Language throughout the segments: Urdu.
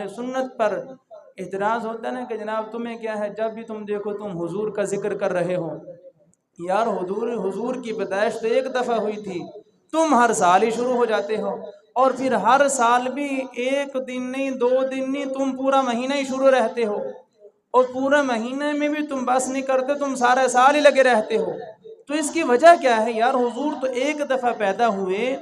اہل سنت پر اعتراض ہوتا ہے نا کہ جناب تمہیں کیا ہے، جب بھی تم دیکھو تم حضور کا ذکر کر رہے ہو. یار حضور کی پیدائش تو ایک دفعہ ہوئی تھی، تم ہر سال ہی شروع ہو جاتے ہو، اور پھر ہر سال بھی ایک دن نہیں، 2 دن نہیں، تم پورا مہینہ ہی شروع رہتے ہو، اور پورا مہینے میں بھی تم بس نہیں کرتے، تم سارے سال ہی لگے رہتے ہو. تو اس کی وجہ کیا ہے یار؟ حضور تو ایک دفعہ پیدا ہوئے،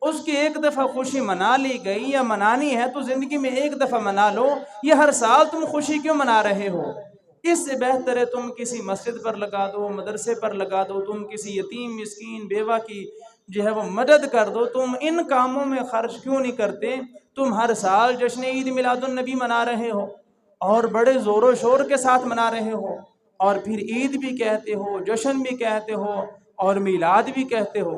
اس کی ایک دفعہ خوشی منا لی گئی، یا منانی ہے تو زندگی میں ایک دفعہ منا لو. یہ ہر سال تم خوشی کیوں منا رہے ہو؟ اس سے بہتر ہے تم کسی مسجد پر لگا دو، مدرسے پر لگا دو، تم کسی یتیم مسکین بیوہ کی جو ہے وہ مدد کر دو. تم ان کاموں میں خرچ کیوں نہیں کرتے؟ تم ہر سال جشن عید میلاد النبی منا رہے ہو، اور بڑے زور و شور کے ساتھ منا رہے ہو، اور پھر عید بھی کہتے ہو، جشن بھی کہتے ہو، اور میلاد بھی کہتے ہو.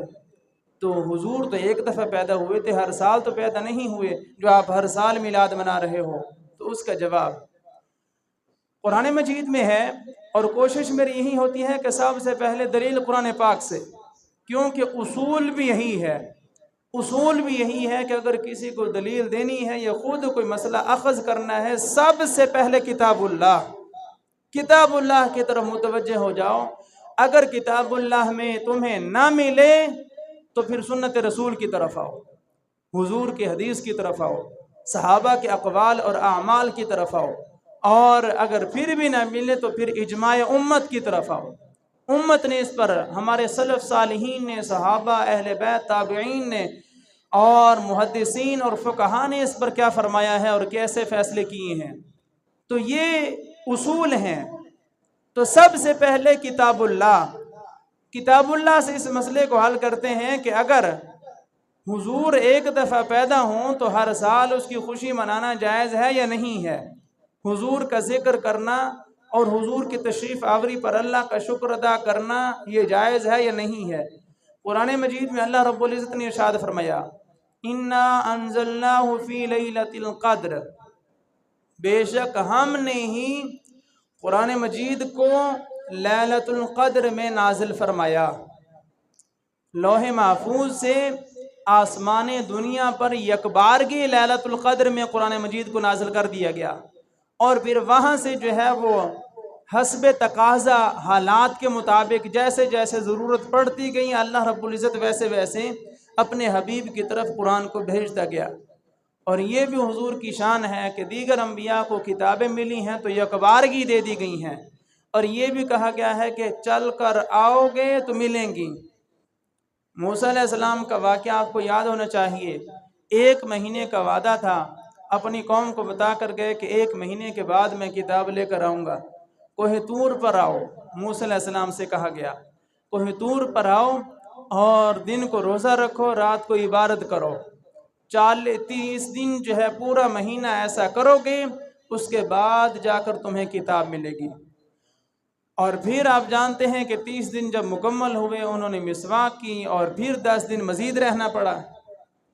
تو حضور تو ایک دفعہ پیدا ہوئے تھے، ہر سال تو پیدا نہیں ہوئے جو آپ ہر سال میلاد منا رہے ہو. تو اس کا جواب قرآن مجید میں ہے، اور کوشش میری یہی ہوتی ہے کہ سب سے پہلے دلیل قرآن پاک سے، کیونکہ اصول بھی یہی ہے کہ اگر کسی کو دلیل دینی ہے یا خود کوئی مسئلہ اخذ کرنا ہے، سب سے پہلے کتاب اللہ کی طرف متوجہ ہو جاؤ. اگر کتاب اللہ میں تمہیں نہ ملے تو پھر سنت رسول کی طرف آؤ، حضور کی حدیث کی طرف آؤ، صحابہ کے اقوال اور اعمال کی طرف آؤ، اور اگر پھر بھی نہ ملے تو پھر اجماع امت کی طرف آؤ. امت نے اس پر، ہمارے سلف صالحین نے، صحابہ، اہل بیت، تابعین نے، اور محدثین اور فقہاء نے اس پر کیا فرمایا ہے اور کیسے فیصلے کیے ہیں. تو یہ اصول ہیں. تو سب سے پہلے کتاب اللہ سے اس مسئلے کو حل کرتے ہیں کہ اگر حضور ایک دفعہ پیدا ہوں تو ہر سال اس کی خوشی منانا جائز ہے یا نہیں ہے؟ حضور کا ذکر کرنا اور حضور کی تشریف آوری پر اللہ کا شکر ادا کرنا یہ جائز ہے یا نہیں ہے؟ قرآن مجید میں اللہ رب العزت نے ارشاد فرمایا، اِنَّا أَنزَلْنَاهُ فِي لَيْلَةِ الْقَدْرِ، بے شک ہم نے ہی قرآن مجید کو لیلۃ القدر میں نازل فرمایا. لوح محفوظ سے آسمان دنیا پر یکبارگی لیلۃ القدر میں قرآن مجید کو نازل کر دیا گیا، اور پھر وہاں سے جو ہے وہ حسب تقاضا، حالات کے مطابق جیسے جیسے ضرورت پڑتی گئی، اللہ رب العزت ویسے ویسے اپنے حبیب کی طرف قرآن کو بھیجتا گیا. اور یہ بھی حضور کی شان ہے کہ دیگر انبیاء کو کتابیں ملی ہیں تو یکبارگی دے دی گئی ہیں، اور یہ بھی کہا گیا ہے کہ چل کر آؤ گے تو ملیں گی. موسیٰ علیہ السلام کا واقعہ آپ کو یاد ہونا چاہیے. 1 مہینے کا وعدہ تھا، اپنی قوم کو بتا کر گئے کہ 1 مہینے کے بعد میں کتاب لے کر آؤں گا. کوہ طور پر آؤ، موسیٰ علیہ السلام سے کہا گیا کوہ طور پر آؤ، اور دن کو روزہ رکھو، رات کو عبادت کرو. 30 دن جو ہے پورا مہینہ ایسا کرو گے، اس کے بعد جا کر تمہیں کتاب ملے گی. اور پھر آپ جانتے ہیں کہ 30 دن جب مکمل ہوئے انہوں نے مسواک کی، اور پھر 10 دن مزید رہنا پڑا.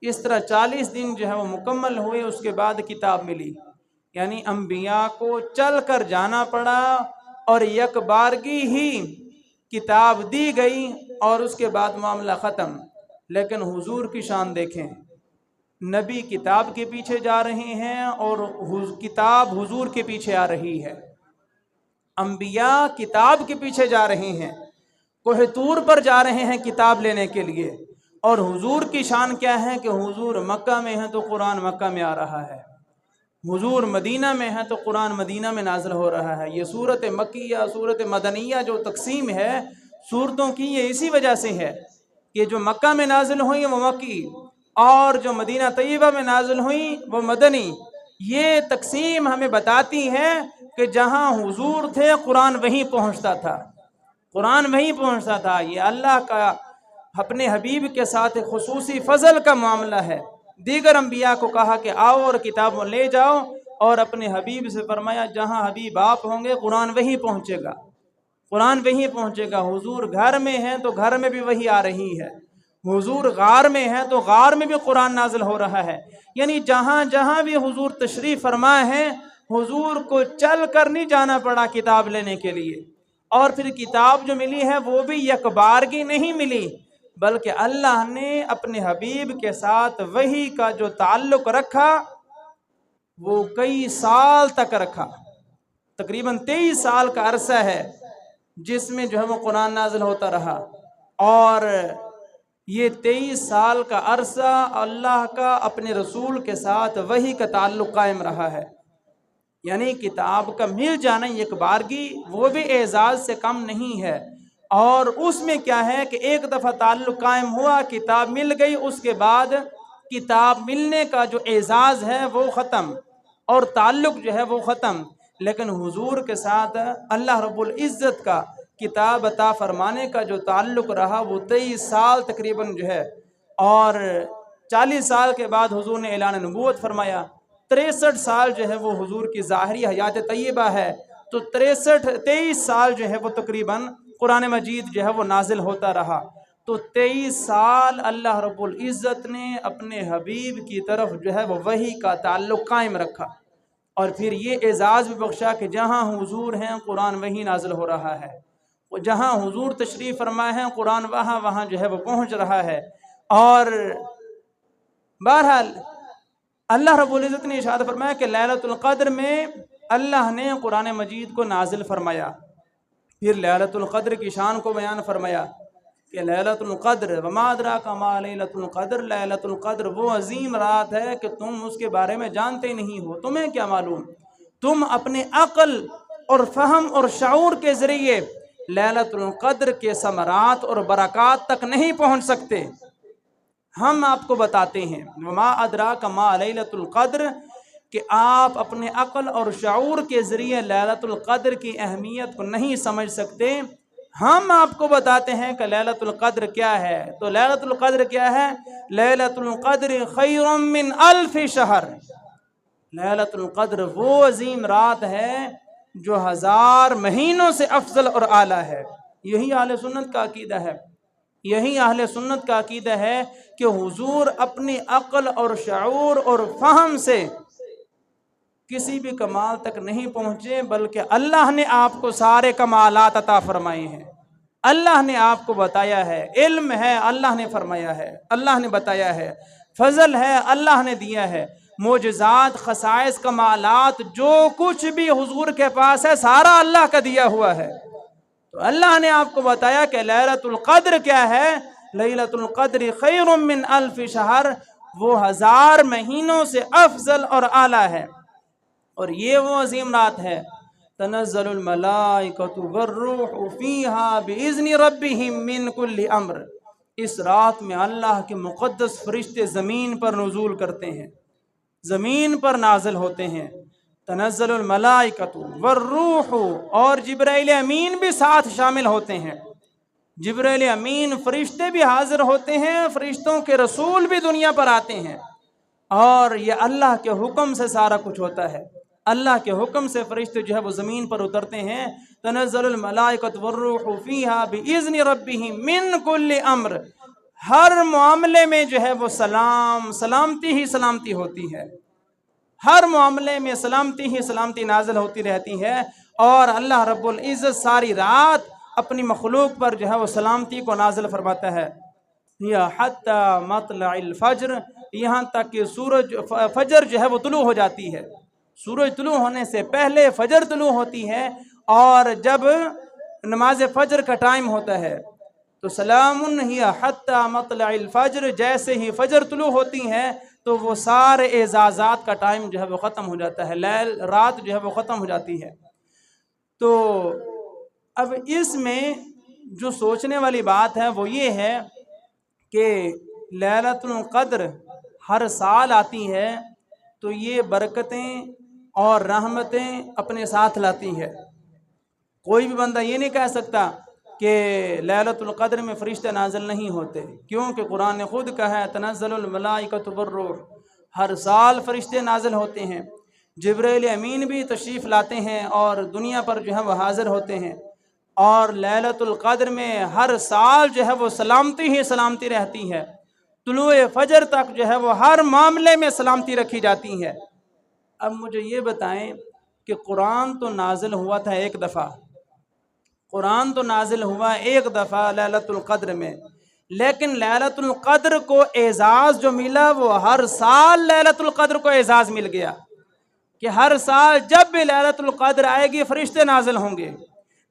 اس طرح 40 دن جو ہے وہ مکمل ہوئے، اس کے بعد کتاب ملی. یعنی انبیاء کو چل کر جانا پڑا، اور یک بارگی ہی کتاب دی گئی، اور اس کے بعد معاملہ ختم. لیکن حضور کی شان دیکھیں، نبی کتاب کے پیچھے جا رہے ہیں اور کتاب حضور کے پیچھے آ رہی ہے. انبیاء کتاب کے پیچھے جا رہے ہیں، کوہ طور پر جا رہے ہیں کتاب لینے کے لیے. اور حضور کی شان کیا ہے کہ حضور مکہ میں ہیں تو قرآن مکہ میں آ رہا ہے، حضور مدینہ میں ہے تو قرآن مدینہ میں نازل ہو رہا ہے. یہ صورت مکیہ، صورت مدنیہ جو تقسیم ہے صورتوں کی، یہ اسی وجہ سے ہے کہ جو مکہ میں نازل ہوئی وہ مکی، اور جو مدینہ طیبہ میں نازل ہوئی وہ مدنی. یہ تقسیم ہمیں بتاتی ہے کہ جہاں حضور تھے قرآن وہیں پہنچتا تھا، قرآن وہیں پہنچتا تھا. یہ اللہ کا اپنے حبیب کے ساتھ خصوصی فضل کا معاملہ ہے. دیگر انبیاء کو کہا کہ آؤ اور کتابوں لے جاؤ، اور اپنے حبیب سے فرمایا جہاں حبیب آپ ہوں گے قرآن وہیں پہنچے گا، قرآن وہیں پہنچے گا. حضور گھر میں ہیں تو گھر میں بھی وہی آ رہی ہے، حضور غار میں ہیں تو غار میں بھی قرآن نازل ہو رہا ہے. یعنی جہاں جہاں بھی حضور تشریف فرما ہے، حضور کو چل کر نہیں جانا پڑا کتاب لینے کے لیے. اور پھر کتاب جو ملی ہے وہ بھی یکبارگی نہیں ملی، بلکہ اللہ نے اپنے حبیب کے ساتھ وحی کا جو تعلق رکھا وہ کئی سال تک رکھا، تقریباً 23 سال کا عرصہ ہے جس میں جو ہے وہ قرآن نازل ہوتا رہا، اور یہ 23 سال کا عرصہ اللہ کا اپنے رسول کے ساتھ وحی کا تعلق قائم رہا ہے۔ یعنی کتاب کا مل جانا ایک بارگی وہ بھی اعزاز سے کم نہیں ہے، اور اس میں کیا ہے کہ ایک دفعہ تعلق قائم ہوا، کتاب مل گئی، اس کے بعد کتاب ملنے کا جو اعزاز ہے وہ ختم اور تعلق جو ہے وہ ختم۔ لیکن حضور کے ساتھ اللہ رب العزت کا کتاب عطا فرمانے کا جو تعلق رہا وہ 23 سال تقریباً جو ہے، اور 40 سال کے بعد حضور نے اعلان نبوت فرمایا۔ 63 سال جو ہے وہ حضور کی ظاہری حیات طیبہ ہے، تو 23 سال جو ہے وہ تقریباً قرآن مجید جو ہے وہ نازل ہوتا رہا۔ تو 23 سال اللہ رب العزت نے اپنے حبیب کی طرف جو ہے وہ وحی کا تعلق قائم رکھا، اور پھر یہ اعزاز بھی بخشا کہ جہاں حضور ہیں قرآن وحی نازل ہو رہا ہے، جہاں حضور تشریف فرما ہے قرآن وہاں جو ہے وہ پہنچ رہا ہے۔ اور بہرحال اللہ رب العزت نے ارشاد فرمایا کہ لیلۃ القدر میں اللہ نے قرآن مجید کو نازل فرمایا، پھر لیلۃ القدر کی شان کو بیان فرمایا کہ لیلۃ القدر وما ادراک ما لیلۃ القدر، لیلۃ القدر وہ عظیم رات ہے کہ تم اس کے بارے میں جانتے نہیں ہو، تمہیں کیا معلوم، تم اپنے عقل اور فہم اور شعور کے ذریعے لیلۃ القدر کے ثمرات اور برکات تک نہیں پہنچ سکتے، ہم آپ کو بتاتے ہیں۔ وما ادراک ما لیلۃ القدر، کہ آپ اپنے عقل اور شعور کے ذریعے لیلۃ القدر کی اہمیت کو نہیں سمجھ سکتے، ہم آپ کو بتاتے ہیں کہ لیلۃ القدر کیا ہے۔ تو لیلۃ القدر کیا ہے؟ لیلۃ القدر خیر من 1000 شہر، لیلۃ القدر وہ عظیم رات ہے جو 1000 مہینوں سے افضل اور اعلیٰ ہے۔ یہی اہل سنت کا عقیدہ ہے، یہی اہل سنت کا عقیدہ ہے کہ حضور اپنی عقل اور شعور اور فہم سے کسی بھی کمال تک نہیں پہنچے، بلکہ اللہ نے آپ کو سارے کمالات عطا فرمائے ہیں، اللہ نے آپ کو بتایا ہے، علم ہے اللہ نے فرمایا ہے، اللہ نے بتایا ہے، فضل ہے اللہ نے دیا ہے، معجزات، خصائص، کمالات جو کچھ بھی حضور کے پاس ہے سارا اللہ کا دیا ہوا ہے۔ تو اللہ نے آپ کو بتایا کہ لیلۃ القدر کیا ہے، لیلۃ القدر خیر من 1000 شہر، وہ 1000 مہینوں سے افضل اور اعلیٰ ہے، اور یہ وہ عظیم رات ہے۔ تنزل الملائکۃ والروح فیہا باذن ربہم من کل امر، اس رات میں اللہ کے مقدس فرشتے زمین پر نزول کرتے ہیں، زمین پر نازل ہوتے ہیں۔ تنزل الملائکۃ والروح، اور جبرائیل امین بھی ساتھ شامل ہوتے ہیں، جبرائیل امین فرشتے بھی حاضر ہوتے ہیں، فرشتوں کے رسول بھی دنیا پر آتے ہیں، اور یہ اللہ کے حکم سے سارا کچھ ہوتا ہے، اللہ کے حکم سے فرشتے جو ہے وہ زمین پر اترتے ہیں۔ تنزل الملائکۃ والروح فیہا باذن ربہم من کل امر، ہر معاملے میں جو ہے وہ سلامتی ہی سلامتی ہوتی ہے، ہر معاملے میں سلامتی ہی سلامتی نازل ہوتی رہتی ہے، اور اللہ رب العزت ساری رات اپنی مخلوق پر جو ہے وہ سلامتی کو نازل فرماتا ہے۔ یا حتی مطلع الفجر، یہاں تک کہ فجر جو ہے وہ طلوع ہو جاتی ہے، سورج طلوع ہونے سے پہلے فجر طلوع ہوتی ہے، اور جب نماز فجر کا ٹائم ہوتا ہے تو سلام ہی حتی مطلع الفجر، جیسے ہی فجر طلوع ہوتی ہے تو وہ سارے اعزازات کا ٹائم جو ہے وہ ختم ہو جاتا ہے، رات جو ہے وہ ختم ہو جاتی ہے۔ تو اب اس میں جو سوچنے والی بات ہے وہ یہ ہے کہ لیلۃ القدر ہر سال آتی ہے تو یہ برکتیں اور رحمتیں اپنے ساتھ لاتی ہے۔ کوئی بھی بندہ یہ نہیں کہہ سکتا کہ لیلۃ القدر میں فرشتے نازل نہیں ہوتے، کیونکہ قرآن نے خود کہا ہے تنزل الملائکۃ والروح، ہر سال فرشتے نازل ہوتے ہیں، جبرائیل امین بھی تشریف لاتے ہیں اور دنیا پر جو ہے وہ حاضر ہوتے ہیں، اور لیلۃ القدر میں ہر سال جو ہے وہ سلامتی ہی سلامتی رہتی ہے، طلوع فجر تک جو ہے وہ ہر معاملے میں سلامتی رکھی جاتی ہے۔ اب مجھے یہ بتائیں کہ قرآن تو نازل ہوا تھا ایک دفعہ، قرآن تو نازل ہوا ایک دفعہ لیلۃ القدر میں، لیکن لیلۃ القدر کو اعزاز جو ملا وہ ہر سال لیلۃ القدر کو اعزاز مل گیا۔ کہ ہر سال جب بھی لیلۃ القدر آئے گی فرشتے نازل ہوں گے،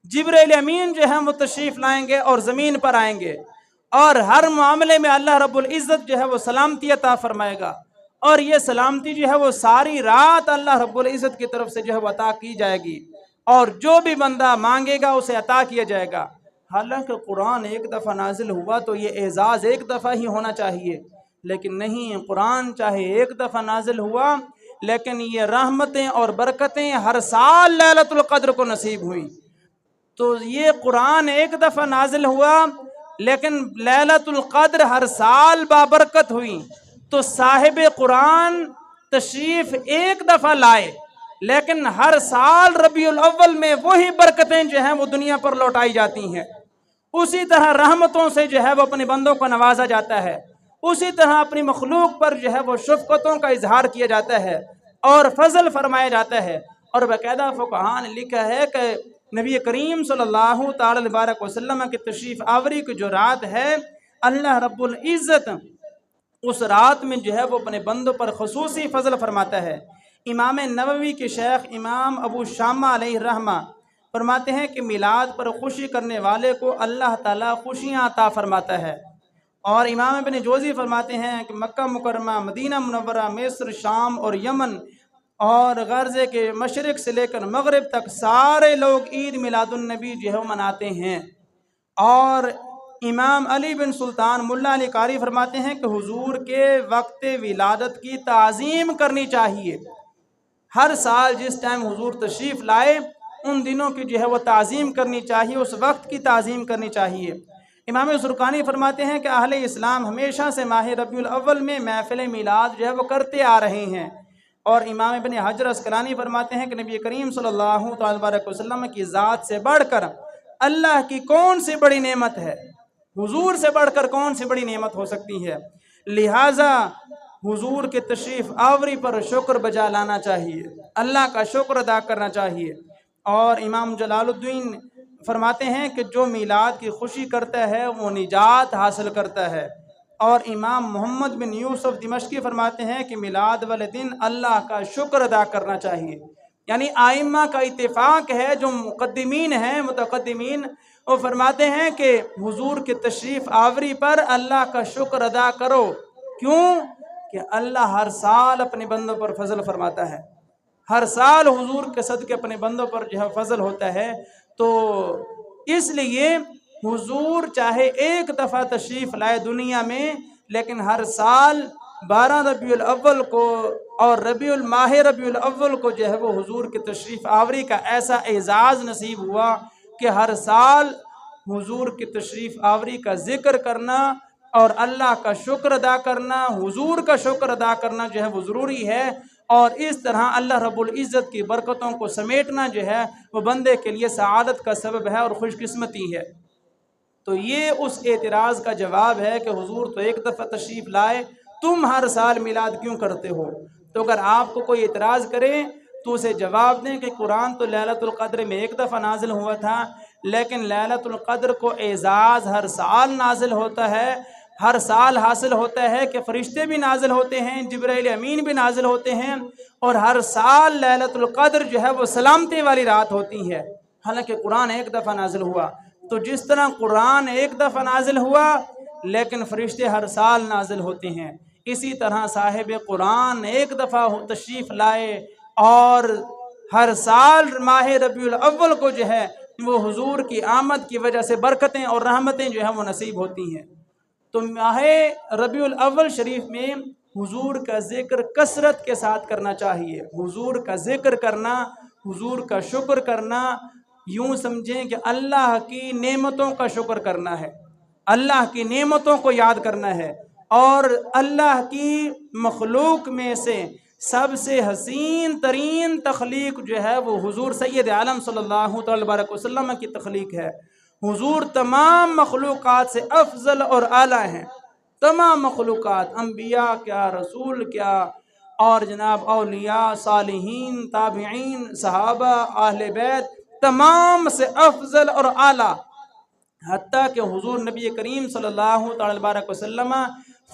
جبرائیل امین جو ہے وہ تشریف لائیں گے اور زمین پر آئیں گے، اور ہر معاملے میں اللہ رب العزت جو ہے وہ سلامتی عطا فرمائے گا، اور یہ سلامتی جو ہے وہ ساری رات اللہ رب العزت کی طرف سے جو ہے وہ عطا کی جائے گی، اور جو بھی بندہ مانگے گا اسے عطا کیا جائے گا۔ حالانکہ قرآن ایک دفعہ نازل ہوا تو یہ اعزاز ایک دفعہ ہی ہونا چاہیے، لیکن نہیں، قرآن چاہے ایک دفعہ نازل ہوا لیکن یہ رحمتیں اور برکتیں ہر سال لیلۃ القدر کو نصیب ہوئیں۔ تو یہ قرآن ایک دفعہ نازل ہوا لیکن لیلۃ القدر ہر سال بابرکت ہوئی، تو صاحب قرآن تشریف ایک دفعہ لائے لیکن ہر سال ربیع الاول میں وہی برکتیں جو ہیں وہ دنیا پر لوٹائی جاتی ہیں۔ اسی طرح رحمتوں سے جو ہے وہ اپنے بندوں کو نوازا جاتا ہے، اسی طرح اپنی مخلوق پر جو ہے وہ شفقتوں کا اظہار کیا جاتا ہے اور فضل فرمایا جاتا ہے۔ اور باقاعدہ فقہاء نے لکھا ہے کہ نبی کریم صلی اللہ تعالی علیہ وسلم کی تشریف آوری کی جو رات ہے، اللہ رب العزت اس رات میں جو ہے وہ اپنے بندوں پر خصوصی فضل فرماتا ہے۔ امام نووی کے شیخ امام ابو شامہ علیہ الرحمہ فرماتے ہیں کہ میلاد پر خوشی کرنے والے کو اللہ تعالیٰ خوشیاں عطا فرماتا ہے۔ اور امام ابن جوزی فرماتے ہیں کہ مکہ مکرمہ، مدینہ منورہ، مصر، شام اور یمن اور غرضے کے مشرق سے لے کر مغرب تک سارے لوگ عید میلاد النبی جو ہے مناتے ہیں۔ اور امام علی بن سلطان ملا علی قاری فرماتے ہیں کہ حضور کے وقت ولادت کی تعظیم کرنی چاہیے۔ ہر سال جس ٹائم حضور تشریف لائے ان دنوں کی جو ہے وہ تعظیم کرنی چاہیے، اس وقت کی تعظیم کرنی چاہیے۔ امام زرقانی فرماتے ہیں کہ اہل اسلام ہمیشہ سے ماہ ربیع الاول میں محفل میلاد جو ہے وہ کرتے آ رہے ہیں۔ اور امام ابن حجر عسقلانی فرماتے ہیں کہ نبی کریم صلی اللہ علیہ وسلم کی ذات سے بڑھ کر اللہ کی کون سی بڑی نعمت ہے، حضور سے بڑھ کر کون سی بڑی نعمت ہو سکتی ہے، لہٰذا حضور کے تشریف آوری پر شکر بجا لانا چاہیے، اللہ کا شکر ادا کرنا چاہیے۔ اور امام جلال الدین فرماتے ہیں کہ جو میلاد کی خوشی کرتا ہے وہ نجات حاصل کرتا ہے۔ اور امام محمد بن یوسف دمشقی فرماتے ہیں کہ میلاد والے دن اللہ کا شکر ادا کرنا چاہیے۔ یعنی آئمہ کا اتفاق ہے، جو مقدمین ہیں متقدمین، وہ فرماتے ہیں کہ حضور کے تشریف آوری پر اللہ کا شکر ادا کرو۔ کیوں؟ کہ اللہ ہر سال اپنے بندوں پر فضل فرماتا ہے، ہر سال حضور کے صدقے اپنے بندوں پر جو ہے فضل ہوتا ہے۔ تو اس لیے حضور چاہے ایک دفعہ تشریف لائے دنیا میں، لیکن ہر سال 12 ربیع الاول کو اور ماہ ربیع الاول کو جو ہے وہ حضور کے تشریف آوری کا ایسا اعزاز نصیب ہوا کہ ہر سال حضور کی تشریف آوری کا ذکر کرنا اور اللہ کا شکر ادا کرنا، حضور کا شکر ادا کرنا جو ہے وہ ضروری ہے۔ اور اس طرح اللہ رب العزت کی برکتوں کو سمیٹنا جو ہے وہ بندے کے لیے سعادت کا سبب ہے اور خوش قسمتی ہے۔ تو یہ اس اعتراض کا جواب ہے کہ حضور تو ایک دفعہ تشریف لائے، تم ہر سال میلاد کیوں کرتے ہو؟ تو اگر آپ کو کوئی اعتراض کرے تو اسے جواب دیں کہ قرآن تو لیلۃ القدر میں ایک دفعہ نازل ہوا تھا، لیکن لیلۃ القدر کو اعزاز ہر سال نازل ہوتا ہے، ہر سال حاصل ہوتا ہے کہ فرشتے بھی نازل ہوتے ہیں، جبرائیل امین بھی نازل ہوتے ہیں، اور ہر سال لیلۃ القدر جو ہے وہ سلامتی والی رات ہوتی ہے۔ حالانکہ قرآن ایک دفعہ نازل ہوا، تو جس طرح قرآن ایک دفعہ نازل ہوا لیکن فرشتے ہر سال نازل ہوتے ہیں، اسی طرح صاحب قرآن ایک دفعہ تشریف لائے اور ہر سال ماہ ربیع الاول کو جو ہے وہ حضور کی آمد کی وجہ سے برکتیں اور رحمتیں جو ہیں وہ نصیب ہوتی ہیں۔ تو ماہ ربیع الاول شریف میں حضور کا ذکر کثرت کے ساتھ کرنا چاہیے۔ حضور کا ذکر کرنا، حضور کا شکر کرنا، یوں سمجھیں کہ اللہ کی نعمتوں کا شکر کرنا ہے، اللہ کی نعمتوں کو یاد کرنا ہے۔ اور اللہ کی مخلوق میں سے سب سے حسین ترین تخلیق جو ہے وہ حضور سید عالم صلی اللہ علیہ وسلم کی تخلیق ہے۔ حضور تمام مخلوقات سے افضل اور اعلیٰ ہیں، تمام مخلوقات، انبیاء کیا، رسول کیا، اور جناب اولیاء، صالحین، تابعین، صحابہ، اہل بیت، تمام سے افضل اور اعلیٰ، حتیٰ کہ حضور نبی کریم صلی اللہ علیہ وسلم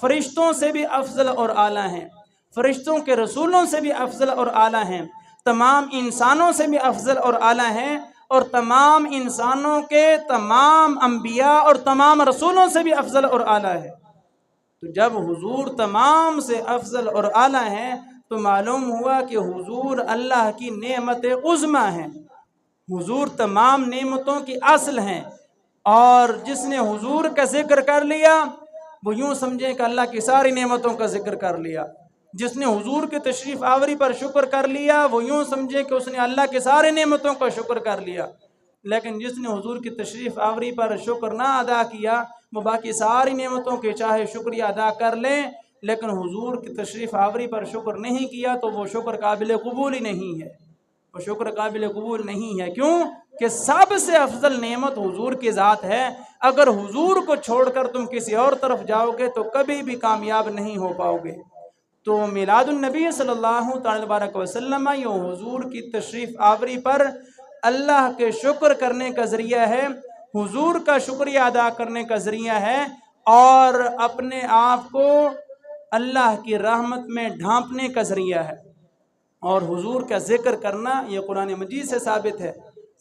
فرشتوں سے بھی افضل اور اعلیٰ ہیں، فرشتوں کے رسولوں سے بھی افضل اور اعلیٰ ہیں۔ تمام انسانوں سے بھی افضل اور اعلیٰ ہیں، اور تمام انسانوں کے تمام انبیاء اور تمام رسولوں سے بھی افضل اور اعلیٰ ہے۔ تو جب حضور تمام سے افضل اور اعلیٰ ہیں تو معلوم ہوا کہ حضور اللہ کی نعمت عظمیٰ ہیں، حضور تمام نعمتوں کی اصل ہیں، اور جس نے حضور کا ذکر کر لیا وہ یوں سمجھے کہ اللہ کی ساری نعمتوں کا ذکر کر لیا، جس نے حضور کے تشریف آوری پر شکر کر لیا وہ یوں سمجھے کہ اس نے اللہ کے سارے نعمتوں کا شکر کر لیا، لیکن جس نے حضور کی تشریف آوری پر شکر نہ ادا کیا وہ باقی ساری نعمتوں کے چاہے شکریہ ادا کر لیں، لیکن حضور کی تشریف آوری پر شکر نہیں کیا تو وہ شکر قابل قبول ہی نہیں ہے، وہ شکر قابل قبول نہیں ہے۔ کیوں کہ سب سے افضل نعمت حضور کی ذات ہے، اگر حضور کو چھوڑ کر تم کسی اور طرف جاؤ گے تو کبھی بھی کامیاب نہیں ہو پاؤ گے۔ تو میلاد النبی صلی اللہ تعالی وسلم یہ حضور کی تشریف آوری پر اللہ کے شکر کرنے کا ذریعہ ہے، حضور کا شکریہ ادا کرنے کا ذریعہ ہے، اور اپنے آپ کو اللہ کی رحمت میں ڈھانپنے کا ذریعہ ہے۔ اور حضور کا ذکر کرنا یہ قرآن مجید سے ثابت ہے،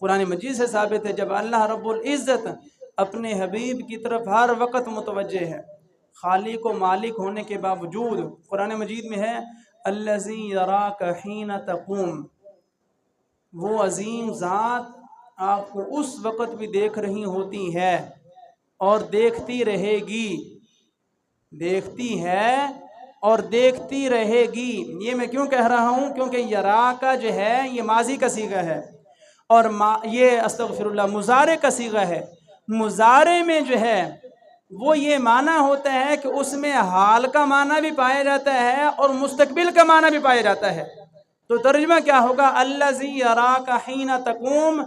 قرآن مجید سے ثابت ہے، جب اللہ رب العزت اپنے حبیب کی طرف ہر وقت متوجہ ہے، خالق و مالک ہونے کے باوجود قرآن مجید میں ہے الذی یراک حین تقوم، وہ عظیم ذات آپ کو اس وقت بھی دیکھ رہی ہوتی ہے اور دیکھتی رہے گی، دیکھتی ہے اور دیکھتی رہے گی۔ یہ میں کیوں کہہ رہا ہوں؟ کیونکہ یراکا جو ہے یہ ماضی کا صیغہ ہے، اور یہ استغفر اللہ مضارع کا صیغہ ہے۔ مضارع میں جو ہے وہ یہ معنی ہوتا ہے کہ اس میں حال کا معنی بھی پایا جاتا ہے اور مستقبل کا معنی بھی پایا جاتا ہے۔ تو ترجمہ کیا ہوگا؟ الذی یراک حین تقوم،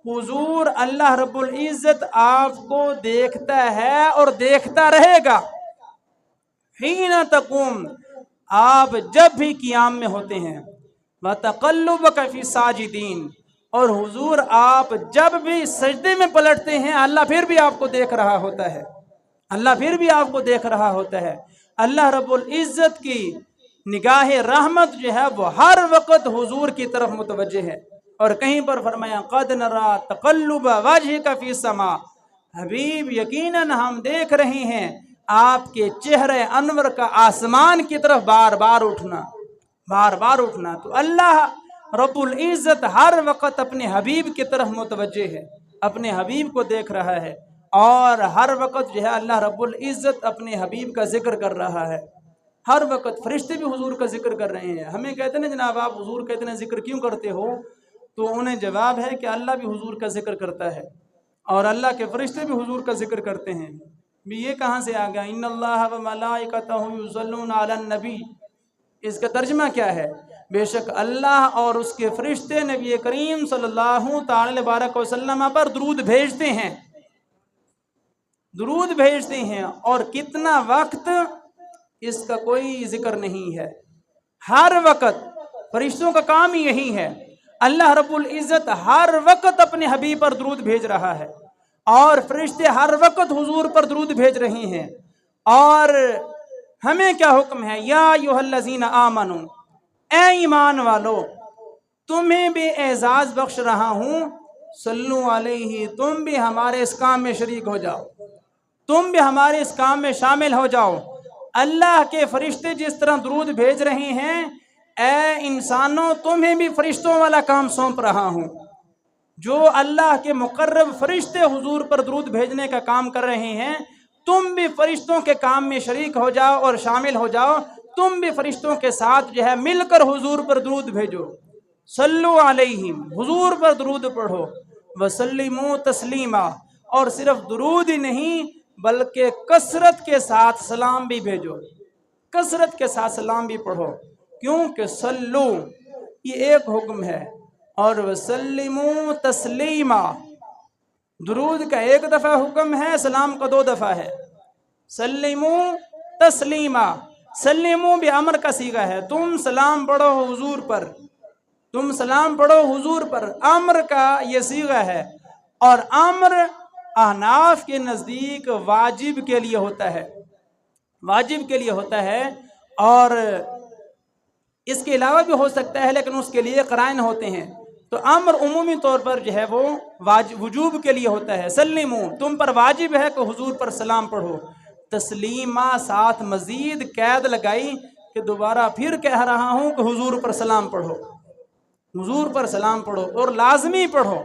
حضور اللہ رب العزت آپ کو دیکھتا ہے اور دیکھتا رہے گا۔ حین تقوم، آپ جب بھی قیام میں ہوتے ہیں، وَتَقَلُّبَكَ فِي السَّاجِدِينَ، اور حضور آپ جب بھی سجدے میں پلٹتے ہیں اللہ پھر بھی آپ کو دیکھ رہا ہوتا ہے، اللہ پھر بھی آپ کو دیکھ رہا ہوتا ہے۔ اللہ رب العزت کی نگاہ رحمت جو ہے وہ ہر وقت حضور کی طرف متوجہ ہے، اور کہیں پر فرمایا قَدْ نَرَا تَقَلُّبَ وَجْهِكَ فِي السَّمَاءِ، حبیب یقیناً ہم دیکھ رہے ہیں آپ کے چہرے انور کا آسمان کی طرف بار بار اٹھنا، بار بار اٹھنا۔ تو اللہ رب العزت ہر وقت اپنے حبیب کی طرف متوجہ ہے، اپنے حبیب کو دیکھ رہا ہے، اور ہر وقت جو ہے اللہ رب العزت اپنے حبیب کا ذکر کر رہا ہے۔ ہر وقت فرشتے بھی حضور کا ذکر کر رہے ہیں۔ ہمیں کہتے ہیں جناب آپ حضور کا اتنا ذکر کیوں کرتے ہو؟ تو انہیں جواب ہے کہ اللہ بھی حضور کا ذکر کرتا ہے، اور اللہ کے فرشتے بھی حضور کا ذکر کرتے ہیں۔ بھی یہ کہاں سے آ گیا؟ ان اللہ و ملائکتہ یصلون علی النبی، اس کا ترجمہ کیا ہے؟ بے شک اللہ اور اس کے فرشتے نبی کریم صلی اللہ تعالی وسلم پر درود بھیجتے ہیں، درود بھیجتے ہیں، اور کتنا وقت اس کا کوئی ذکر نہیں ہے۔ ہر وقت فرشتوں کا کام ہی یہی ہے، اللہ رب العزت ہر وقت اپنے حبیب پر درود بھیج رہا ہے، اور فرشتے ہر وقت حضور پر درود بھیج رہے ہیں۔ اور ہمیں کیا حکم ہے؟ یا ایھا الذین آمنو، اے ایمان والو، تمہیں بھی اعزاز بخش رہا ہوں، صلو علیہ، تم بھی ہمارے اس کام میں شریک ہو جاؤ، تم بھی ہمارے اس کام میں شامل ہو جاؤ۔ اللہ کے فرشتے جس طرح درود بھیج رہے ہیں، اے انسانوں تمہیں بھی فرشتوں والا کام سونپ رہا ہوں۔ جو اللہ کے مقرب فرشتے حضور پر درود بھیجنے کا کام کر رہے ہیں، تم بھی فرشتوں کے کام میں شریک ہو جاؤ اور شامل ہو جاؤ، تم بھی فرشتوں کے ساتھ جو ہے مل کر حضور پر درود بھیجو۔ صلو علیہ، حضور پر درود پڑھو، وسلموا تسلیما، اور صرف درود ہی نہیں بلکہ کثرت کے ساتھ سلام بھی بھیجو، کثرت کے ساتھ سلام بھی پڑھو، کیونکہ صلو یہ ایک حکم ہے، اور وسلموا تسلیما درود کا ایک دفعہ حکم ہے، سلام کا 2 دفعہ ہے۔ سلموا تسلیما، سلموا بھی امر کا صیغہ ہے، تم سلام پڑھو حضور پر، تم سلام پڑھو حضور پر، امر کا یہ صیغہ ہے، اور امر احناف کے نزدیک واجب کے لیے ہوتا ہے، واجب کے لیے ہوتا ہے، اور اس کے علاوہ بھی ہو سکتا ہے لیکن اس کے لیے قرائن ہوتے ہیں۔ تو امر عمومی طور پر جو ہے وہ وجوب کے لیے ہوتا ہے، سلمو، تم پر واجب ہے کہ حضور پر سلام پڑھو۔ تسلیمہ ساتھ مزید قید لگائی کہ دوبارہ پھر کہہ رہا ہوں کہ حضور پر سلام پڑھو، حضور پر سلام پڑھو اور لازمی پڑھو۔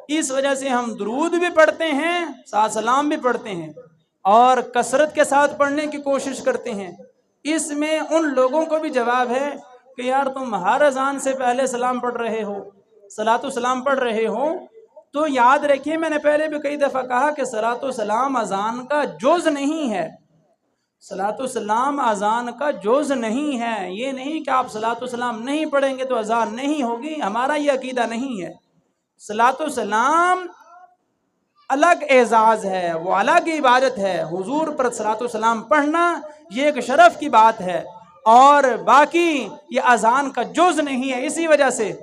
اس وجہ سے ہم درود بھی پڑھتے ہیں، ساتھ سلام بھی پڑھتے ہیں اور کثرت کے ساتھ پڑھنے کی کوشش کرتے ہیں۔ اس میں ان لوگوں کو بھی جواب ہے کہ یار تم ہر اذان سے پہلے سلام پڑھ رہے ہو، صلاۃ و سلام پڑھ رہے ہو، تو یاد رکھیے میں نے پہلے بھی کئی دفعہ کہا کہ صلاۃ و سلام اذان کا جز نہیں ہے، صلاۃ و سلام اذان کا جز نہیں ہے۔ یہ نہیں کہ آپ صلاۃ و سلام نہیں پڑھیں گے تو اذان نہیں ہوگی، ہمارا یہ عقیدہ نہیں ہے۔ صلاۃ و سلام الگ اعزاز ہے، وہ الگ عبادت ہے۔ حضور پر صلاۃ و سلام پڑھنا یہ ایک شرف کی بات ہے، اور باقی یہ اذان کا جز نہیں ہے۔ اسی وجہ سے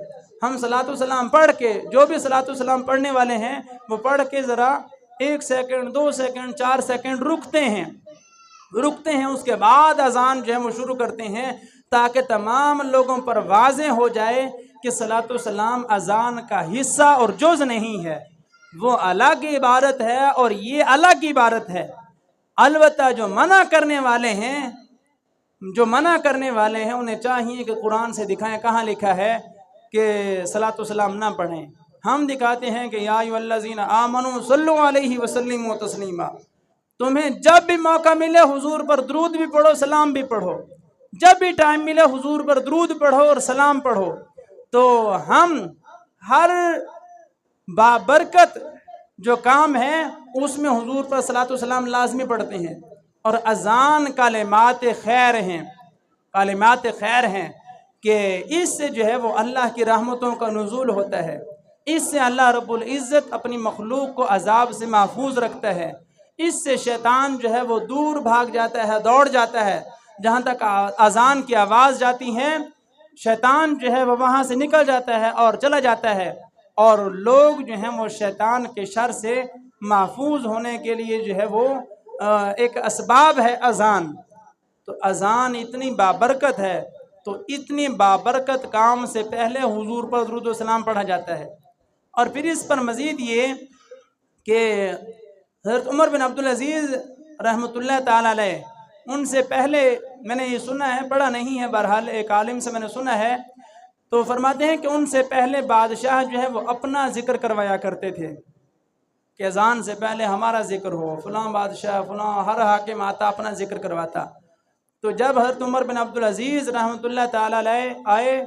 ہم صلاۃ و سلام پڑھ کے، جو بھی صلاۃ و سلام پڑھنے والے ہیں وہ پڑھ کے ذرا 1 سیکنڈ 2 سیکنڈ 4 سیکنڈ رکتے ہیں، اس کے بعد اذان جو ہے وہ شروع کرتے ہیں، تاکہ تمام لوگوں پر واضح ہو جائے کہ صلاۃ و سلام اذان کا حصہ اور جز نہیں ہے، وہ الگ عبادت ہے اور یہ الگ عبادت ہے۔ البتہ جو منع کرنے والے ہیں انہیں چاہیے کہ قرآن سے دکھائیں کہاں لکھا ہے کہ صلاۃ و سلام نہ پڑھیں۔ ہم دکھاتے ہیں کہ یا ایھا الذین آمنوا صلوا علیہ وسلموا تسلیما، تمہیں جب بھی موقع ملے حضور پر درود بھی پڑھو، سلام بھی پڑھو، جب بھی ٹائم ملے حضور پر درود پڑھو اور سلام پڑھو۔ تو ہم ہر بابرکت جو کام ہے اس میں حضور پر صلاۃ و سلام لازمی پڑھتے ہیں، اور اذان کلمات خیر ہیں کہ اس سے جو ہے وہ اللہ کی رحمتوں کا نزول ہوتا ہے، اس سے اللہ رب العزت اپنی مخلوق کو عذاب سے محفوظ رکھتا ہے، اس سے شیطان جو ہے وہ دور بھاگ جاتا ہے، دوڑ جاتا ہے۔ جہاں تک اذان کی آواز جاتی ہے شیطان جو ہے وہ وہاں سے نکل جاتا ہے اور چلا جاتا ہے، اور لوگ جو ہیں وہ شیطان کے شر سے محفوظ ہونے کے لیے جو ہے وہ ایک اسباب ہے اذان۔ تو اذان اتنی بابرکت ہے، تو اتنی بابرکت کام سے پہلے حضور پر درود و سلام پڑھا جاتا ہے۔ اور پھر اس پر مزید یہ کہ حضرت عمر بن عبدالعزیز رحمۃ اللہ تعالی علیہ، ان سے پہلے میں نے یہ سنا ہے، پڑھا نہیں ہے، بہرحال ایک عالم سے میں نے سنا ہے، تو فرماتے ہیں کہ ان سے پہلے بادشاہ جو ہے وہ اپنا ذکر کروایا کرتے تھے کہ اذان سے پہلے ہمارا ذکر ہو، فلاں بادشاہ فلاں ہر حاکم آتا اپنا ذکر کرواتا۔ تو جب حضرت عمر بن عبدالعزیز رحمۃ اللہ تعالی علیہ آئے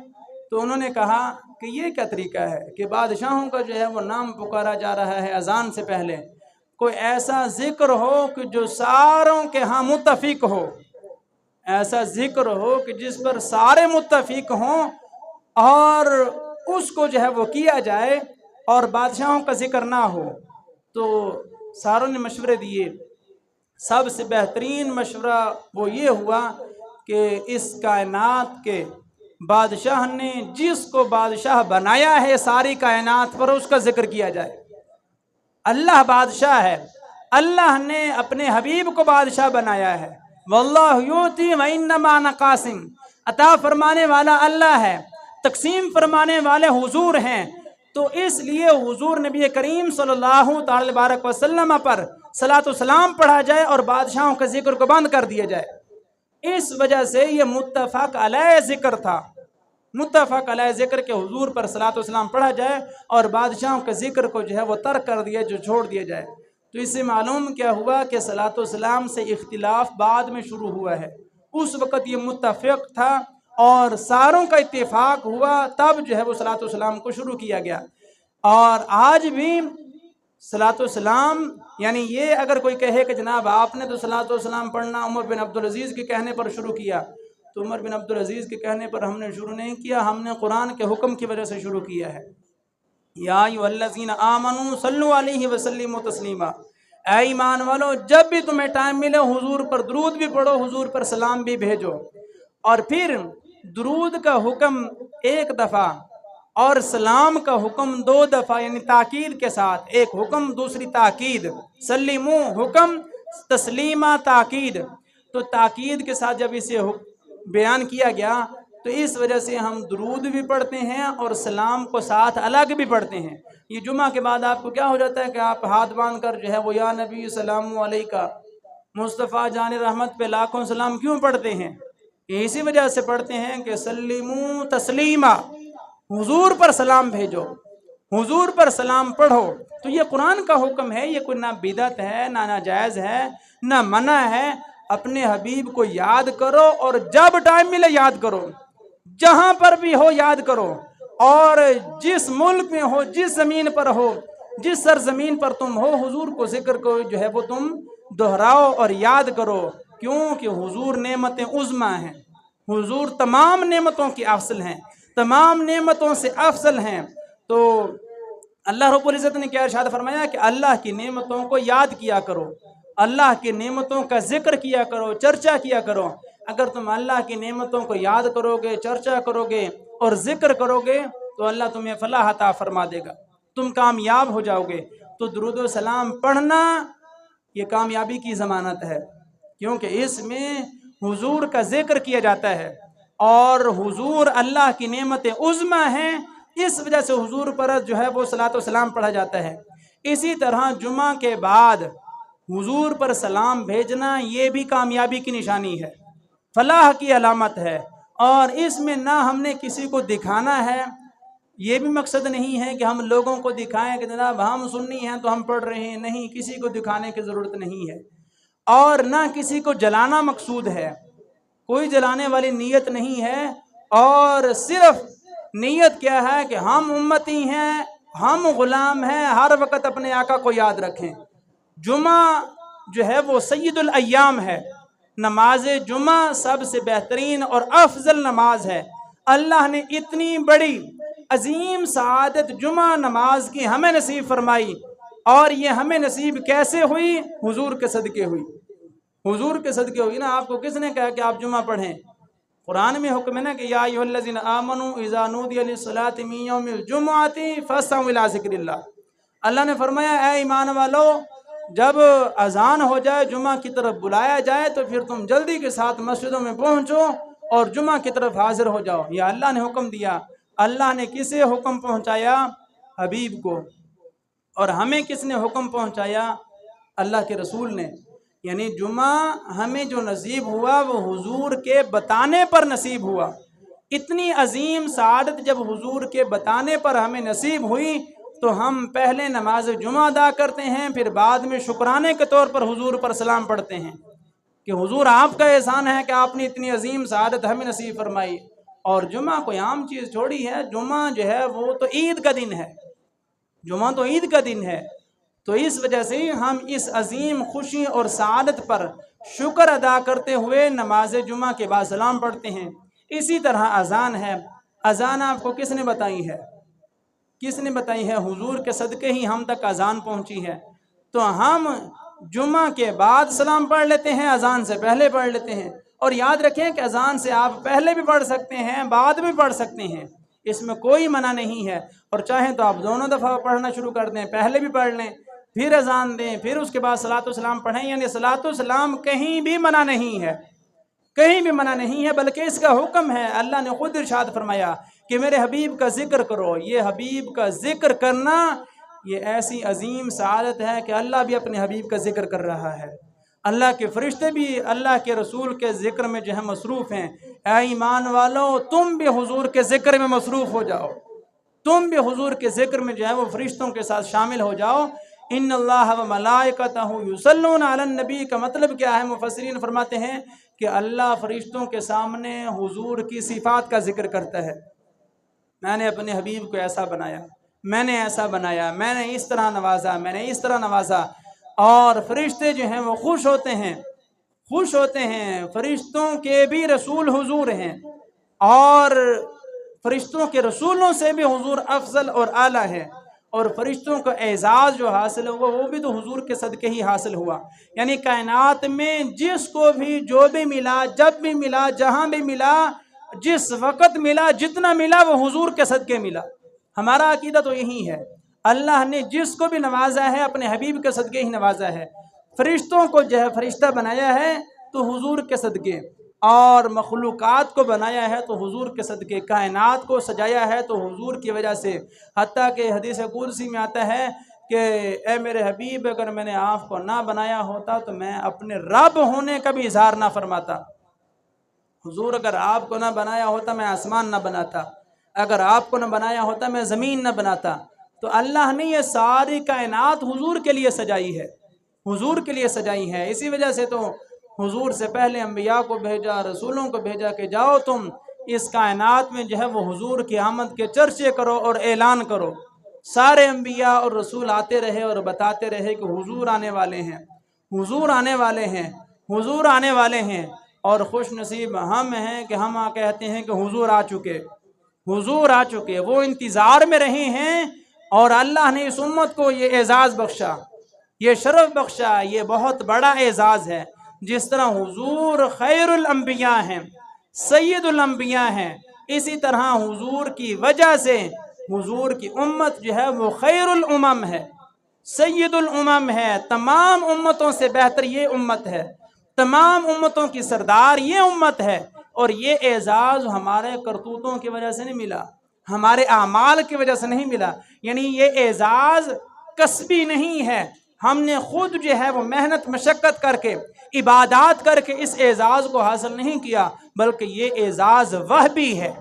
تو انہوں نے کہا کہ یہ کیا طریقہ ہے کہ بادشاہوں کا جو ہے وہ نام پکارا جا رہا ہے اذان سے پہلے، کوئی ایسا ذکر ہو کہ جو ساروں کے ہاں متفق ہو، ایسا ذکر ہو کہ جس پر سارے متفق ہوں اور اس کو جو ہے وہ کیا جائے اور بادشاہوں کا ذکر نہ ہو۔ تو ساروں نے مشورے دیے، سب سے بہترین مشورہ وہ یہ ہوا کہ اس کائنات کے بادشاہ نے جس کو بادشاہ بنایا ہے ساری کائنات پر، اس کا ذکر کیا جائے۔ اللہ بادشاہ ہے، اللہ نے اپنے حبیب کو بادشاہ بنایا ہے، واللہ یؤتی وانما انا قاسم، عطا فرمانے والا اللہ ہے، تقسیم فرمانے والے حضور ہیں۔ تو اس لیے حضور نبی کریم صلی اللہ تعالی بارک وسلم پر صلاۃ و سلام پڑھا جائے اور بادشاہوں کے ذکر کو بند کر دیا جائے۔ اس وجہ سے یہ متفق علیہ ذکر تھا، متفق علیہ ذکر کے حضور پر صلاۃ و سلام پڑھا جائے اور بادشاہوں کے ذکر کو جو ہے وہ ترک کر دیا، جو چھوڑ دیا جائے۔ تو اس سے معلوم کیا ہوا کہ صلاۃ و سلام سے اختلاف بعد میں شروع ہوا ہے، اس وقت یہ متفق تھا اور ساروں کا اتفاق ہوا، تب جو ہے وہ صلاۃ و سلام کو شروع کیا گیا۔ اور آج بھی صلاۃ و سلام، یعنی یہ اگر کوئی کہے کہ جناب آپ نے تو صلاۃ و سلام پڑھنا عمر بن عبدالعزیز کے کہنے پر شروع کیا، تو عمر بن عبدالعزیز کے کہنے پر ہم نے شروع نہیں کیا، ہم نے قرآن کے حکم کی وجہ سے شروع کیا ہے۔ یا ایھا الذین آمنوا صلوا علیہ وسلموا تسلیما، اے ایمان والو جب بھی تمہیں ٹائم ملے حضور پر درود بھی پڑھو، حضور پر سلام بھی بھیجو۔ اور پھر درود کا حکم 1 دفعہ اور سلام کا حکم 2 دفعہ، یعنی تاکید کے ساتھ، ایک حکم دوسری تاکید، سلیمو حکم، تسلیمہ تاکید۔ تو تاکید کے ساتھ جب اسے بیان کیا گیا تو اس وجہ سے ہم درود بھی پڑھتے ہیں اور سلام کو ساتھ الگ بھی پڑھتے ہیں۔ یہ جمعہ کے بعد آپ کو کیا ہو جاتا ہے کہ آپ ہاتھ باندھ کر جو ہے وہ یا نبی سلام علیکہ مصطفیٰ جان رحمت پہ لاکھوں سلام کیوں پڑھتے ہیں؟ اسی وجہ سے پڑھتے ہیں کہ سلیمو تسلیما، حضور پر سلام بھیجو، حضور پر سلام پڑھو۔ تو یہ قرآن کا حکم ہے، یہ کوئی نہ بدعت ہے، نہ ناجائز ہے، نہ منع ہے۔ اپنے حبیب کو یاد کرو اور جب ٹائم ملے یاد کرو، جہاں پر بھی ہو یاد کرو، اور جس ملک میں ہو، جس زمین پر ہو، جس سرزمین پر تم ہو، حضور کو ذکر کو جو ہے وہ تم دہراؤ اور یاد کرو، کیونکہ حضور نعمت عظمیٰ ہیں، حضور تمام نعمتوں کی افضل ہیں، تمام نعمتوں سے افضل ہیں۔ تو اللہ رب العزت نے کیا ارشاد فرمایا کہ اللہ کی نعمتوں کو یاد کیا کرو، اللہ کی نعمتوں کا ذکر کیا کرو، چرچا کیا کرو۔ اگر تم اللہ کی نعمتوں کو یاد کرو گے، چرچا کرو گے اور ذکر کرو گے تو اللہ تمہیں فلاح عطا فرما دے گا، تم کامیاب ہو جاؤ گے۔ تو درود و سلام پڑھنا یہ کامیابی کی ضمانت ہے، کیونکہ اس میں حضور کا ذکر کیا جاتا ہے، اور حضور اللہ کی نعمت عظمیٰ ہیں، اس وجہ سے حضور پر جو ہے وہ صلاۃ و سلام پڑھا جاتا ہے۔ اسی طرح جمعہ کے بعد حضور پر سلام بھیجنا یہ بھی کامیابی کی نشانی ہے، فلاح کی علامت ہے، اور اس میں نہ ہم نے کسی کو دکھانا ہے، یہ بھی مقصد نہیں ہے کہ ہم لوگوں کو دکھائیں کہ جناب ہم سنی ہیں تو ہم پڑھ رہے ہیں، نہیں، کسی کو دکھانے کی ضرورت نہیں ہے، اور نہ کسی کو جلانا مقصود ہے، کوئی جلانے والی نیت نہیں ہے، اور صرف نیت کیا ہے کہ ہم امتی ہیں، ہم غلام ہیں، ہر وقت اپنے آقا کو یاد رکھیں۔ جمعہ جو ہے وہ سید الایام ہے، نماز جمعہ سب سے بہترین اور افضل نماز ہے۔ اللہ نے اتنی بڑی عظیم سعادت جمعہ نماز کی ہمیں نصیب فرمائی، اور یہ ہمیں نصیب کیسے ہوئی؟ حضور کے صدقے ہوئی، حضور کے صدقے ہوئی نا۔ آپ کو کس نے کہا کہ آپ جمعہ پڑھیں؟ قرآن میں حکم ہے نا کہ یا ایھا الذین آمنوا اذا نودی للصلاۃ من یوم الجمعۃ فاسعوا الی ذکر اللہ۔ اللہ نے فرمایا اے ایمان والو، جب اذان ہو جائے، جمعہ کی طرف بلایا جائے، تو پھر تم جلدی کے ساتھ مسجدوں میں پہنچو اور جمعہ کی طرف حاضر ہو جاؤ۔ یہ اللہ نے حکم دیا۔ اللہ نے کسے حکم پہنچایا؟ حبیب کو۔ اور ہمیں کس نے حکم پہنچایا؟ اللہ کے رسول نے۔ یعنی جمعہ ہمیں جو نصیب ہوا وہ حضور کے بتانے پر نصیب ہوا۔ اتنی عظیم سعادت جب حضور کے بتانے پر ہمیں نصیب ہوئی تو ہم پہلے نماز جمعہ ادا کرتے ہیں، پھر بعد میں شکرانے کے طور پر حضور پر سلام پڑھتے ہیں کہ حضور آپ کا احسان ہے کہ آپ نے اتنی عظیم سعادت ہمیں نصیب فرمائی۔ اور جمعہ کوئی عام چیز چھوڑی ہے، جمعہ جو ہے وہ تو عید کا دن ہے، جمعہ تو عید کا دن ہے۔ تو اس وجہ سے ہم اس عظیم خوشی اور سعادت پر شکر ادا کرتے ہوئے نماز جمعہ کے بعد سلام پڑھتے ہیں۔ اسی طرح اذان ہے۔ اذان آپ کو کس نے بتائی ہے؟ کس نے بتائی ہے؟ حضور کے صدقے ہی ہم تک اذان پہنچی ہے۔ تو ہم جمعہ کے بعد سلام پڑھ لیتے ہیں، اذان سے پہلے پڑھ لیتے ہیں۔ اور یاد رکھیں کہ اذان سے آپ پہلے بھی پڑھ سکتے ہیں، بعد بھی پڑھ سکتے ہیں، اس میں کوئی منع نہیں ہے۔ اور چاہیں تو آپ دونوں دفعہ پڑھنا شروع کر دیں، پہلے بھی پڑھ لیں، پھر اذان دیں، پھر اس کے بعد صلاۃ و سلام پڑھیں۔ یعنی صلاۃ و سلام کہیں بھی منع نہیں ہے، کہیں بھی منع نہیں ہے، بلکہ اس کا حکم ہے۔ اللہ نے خود ارشاد فرمایا کہ میرے حبیب کا ذکر کرو۔ یہ حبیب کا ذکر کرنا یہ ایسی عظیم سعادت ہے کہ اللہ بھی اپنے حبیب کا ذکر کر رہا ہے، اللہ کے فرشتے بھی اللہ کے رسول کے ذکر میں جو ہے مصروف ہیں۔ اے ایمان والو، تم بھی حضور کے ذکر میں مصروف ہو جاؤ، تم بھی حضور کے ذکر میں جو ہے وہ فرشتوں کے ساتھ شامل ہو جاؤ۔ ان اللہ و ملائکتہ یصلون علی النبی کا مطلب کیا ہے؟ مفسرین فرماتے ہیں کہ اللہ فرشتوں کے سامنے حضور کی صفات کا ذکر کرتا ہے۔ میں نے اپنے حبیب کو ایسا بنایا، میں نے ایسا بنایا، میں نے اس طرح نوازا، میں نے اس طرح نوازا۔ اور فرشتے جو ہیں وہ خوش ہوتے ہیں، خوش ہوتے ہیں۔ فرشتوں کے بھی رسول حضور ہیں، اور فرشتوں کے رسولوں سے بھی حضور افضل اور اعلیٰ ہے۔ اور فرشتوں کا اعزاز جو حاصل ہوا وہ بھی تو حضور کے صدقے ہی حاصل ہوا۔ یعنی کائنات میں جس کو بھی جو بھی ملا، جب بھی ملا، جہاں بھی ملا، جس وقت ملا، جتنا ملا، وہ حضور کے صدقے ملا۔ ہمارا عقیدہ تو یہی ہے، اللہ نے جس کو بھی نوازا ہے اپنے حبیب کے صدقے ہی نوازا ہے۔ فرشتوں کو جو ہے فرشتہ بنایا ہے تو حضور کے صدقے، اور مخلوقات کو بنایا ہے تو حضور کے صدقے، کائنات کو سجایا ہے تو حضور کی وجہ سے، حتیٰ کہ حدیث قدسی میں آتا ہے کہ اے میرے حبیب اگر میں نے آپ کو نہ بنایا ہوتا تو میں اپنے رب ہونے کا بھی اظہار نہ فرماتا۔ حضور اگر آپ کو نہ بنایا ہوتا میں آسمان نہ بناتا، اگر آپ کو نہ بنایا ہوتا میں زمین نہ بناتا۔ تو اللہ نے یہ ساری کائنات حضور کے لیے سجائی ہے، حضور کے لیے سجائی ہے۔ اسی وجہ سے تو حضور سے پہلے انبیاء کو بھیجا، رسولوں کو بھیجا کہ جاؤ تم اس کائنات میں جو ہے وہ حضور کی آمد کے چرچے کرو اور اعلان کرو۔ سارے انبیاء اور رسول آتے رہے اور بتاتے رہے کہ حضور آنے والے ہیں، حضور آنے والے ہیں، حضور آنے والے ہیں۔ اور خوش نصیب ہم ہیں کہ ہم کہتے ہیں کہ حضور آ چکے، حضور آ چکے، وہ انتظار میں رہے ہیں۔ اور اللہ نے اس امت کو یہ اعزاز بخشا، یہ شرف بخشا، یہ بہت بڑا اعزاز ہے۔ جس طرح حضور خیر الانبیاء ہیں، سید الانبیاء ہیں، اسی طرح حضور کی وجہ سے حضور کی امت جو ہے وہ خیر الامم ہے، سید الامم ہے۔ تمام امتوں سے بہتر یہ امت ہے، تمام امتوں کی سردار یہ امت ہے۔ اور یہ اعزاز ہمارے کرتوتوں کی وجہ سے نہیں ملا، ہمارے اعمال کی وجہ سے نہیں ملا، یعنی یہ اعزاز کسبی نہیں ہے۔ ہم نے خود جو ہے وہ محنت مشقت کر کے، عبادات کر کے اس اعزاز کو حاصل نہیں کیا، بلکہ یہ اعزاز وہبی ہے،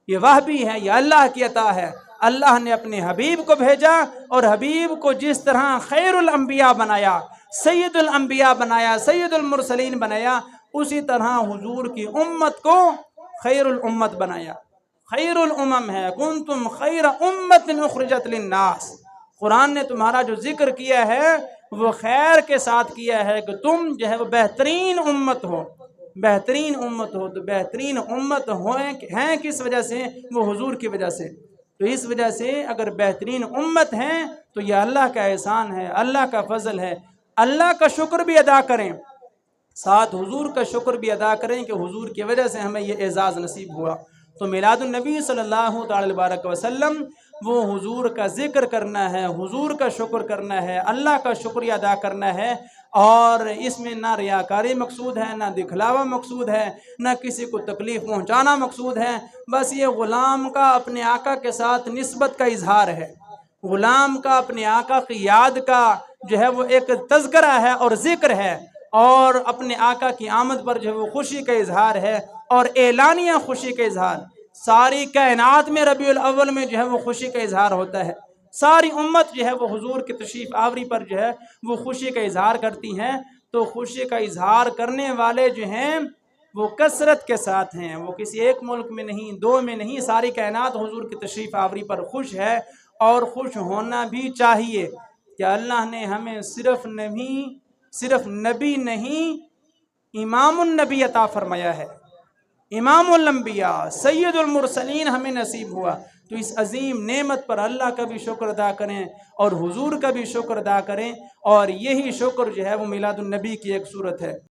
یہ وہبی ہے، یہ اللہ کی عطا ہے۔ اللہ نے اپنے حبیب کو بھیجا اور حبیب کو جس طرح خیر الانبیاء بنایا، سید الانبیاء بنایا، سید المرسلین بنایا، اسی طرح حضور کی امت کو خیر الامت بنایا، خیر الامم ہے۔ کنتم خیر امت اخرجت للناس، قرآن نے تمہارا جو ذکر کیا ہے وہ خیر کے ساتھ کیا ہے کہ تم جو ہے وہ بہترین امت ہو، بہترین امت ہو۔ تو بہترین امت ہیں کس وجہ سے؟ وہ حضور کی وجہ سے۔ تو اس وجہ سے اگر بہترین امت ہیں تو یہ اللہ کا احسان ہے، اللہ کا فضل ہے۔ اللہ کا شکر بھی ادا کریں، ساتھ حضور کا شکر بھی ادا کریں کہ حضور کی وجہ سے ہمیں یہ اعزاز نصیب ہوا۔ تو میلاد النبی صلی اللہ تعالی وسلم وہ حضور کا ذکر کرنا ہے، حضور کا شکر کرنا ہے، اللہ کا شکریہ ادا کرنا ہے۔ اور اس میں نہ ریاکاری مقصود ہے، نہ دکھلاوا مقصود ہے، نہ کسی کو تکلیف پہنچانا مقصود ہے۔ بس یہ غلام کا اپنے آقا کے ساتھ نسبت کا اظہار ہے، غلام کا اپنے آقا کی یاد کا جو ہے وہ ایک تذکرہ ہے اور ذکر ہے، اور اپنے آقا کی آمد پر جو ہے وہ خوشی کا اظہار ہے اور اعلانیہ خوشی کا اظہار۔ ساری کائنات میں ربیع الاول میں جو ہے وہ خوشی کا اظہار ہوتا ہے، ساری امت جو ہے وہ حضور کی تشریف آوری پر جو ہے وہ خوشی کا اظہار کرتی ہیں۔ تو خوشی کا اظہار کرنے والے جو ہیں وہ کثرت کے ساتھ ہیں، وہ کسی ایک ملک میں نہیں، دو میں نہیں، ساری کائنات حضور کی تشریف آوری پر خوش ہے اور خوش ہونا بھی چاہیے کہ اللہ نے ہمیں صرف نبی نہیں، امام النبی عطا فرمایا ہے، امام الانبیاء، سید المرسلین ہمیں نصیب ہوا۔ تو اس عظیم نعمت پر اللہ کا بھی شکر ادا کریں اور حضور کا بھی شکر ادا کریں، اور یہی شکر جو ہے وہ میلاد النبی کی ایک صورت ہے۔